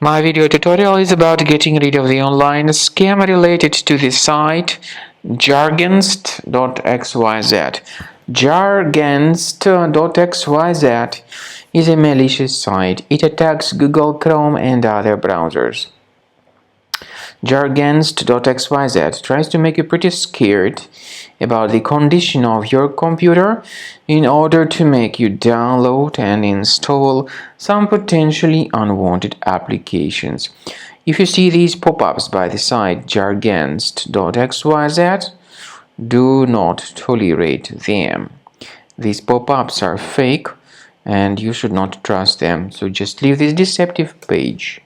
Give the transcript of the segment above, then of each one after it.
My video tutorial is about getting rid of the online scam related to the site Jargenst.xyz. Jargenst.xyz is a malicious site. It attacks Google Chrome and other browsers. Jargenst.xyz tries to make you pretty scared about the condition of your computer in order to make you download and install some potentially unwanted applications. If you see these pop-ups by the site Jargenst.xyz, do not tolerate them. These pop-ups are fake and you should not trust them, so just leave this deceptive page.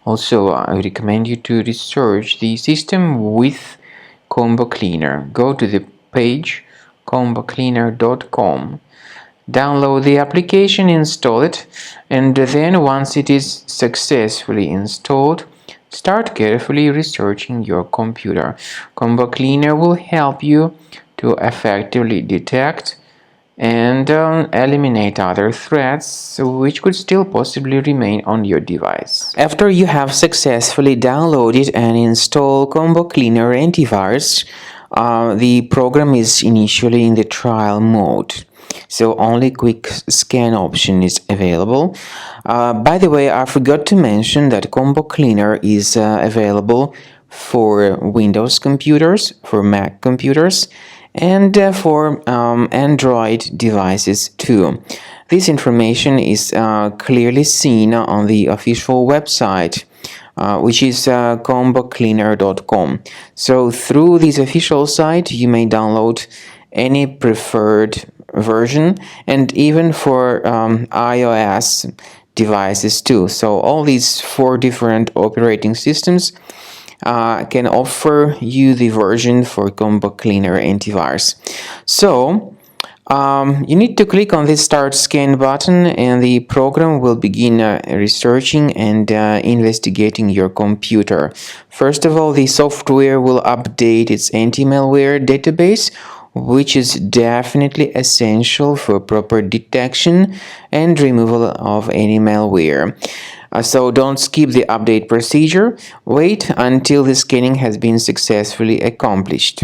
Also, I recommend you to research the system with Combo Cleaner. Go to the page combocleaner.com, download the application, install it, and then once it is successfully installed, start carefully researching your computer. Combo Cleaner will help you to effectively detect and eliminate other threats which could still possibly remain on your device. After you have successfully downloaded and installed Combo Cleaner antivirus, the program is initially in the trial mode, so only quick scan option is available. By the way, I forgot to mention that Combo Cleaner is available for Windows computers, for Mac computers, and for Android devices too. This information is clearly seen on the official website, which is combocleaner.com. So through this official site you may download any preferred version, and even for iOS devices too. So all these 4 different operating systems can offer you the version for Combo Cleaner antivirus. So you need to click on this Start Scan button and the program will begin researching and investigating your computer. First of all, the software will update its anti-malware database, which is definitely essential for proper detection and removal of any malware. So don't skip the update procedure. Wait until the scanning has been successfully accomplished.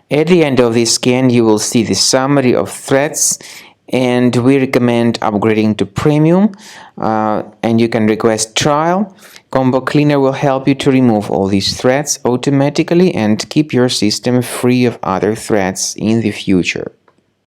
At the end of the scan, you will see the summary of threats, and we recommend upgrading to Premium, and you can request trial. Combo Cleaner will help you to remove all these threats automatically and keep your system free of other threats in the future.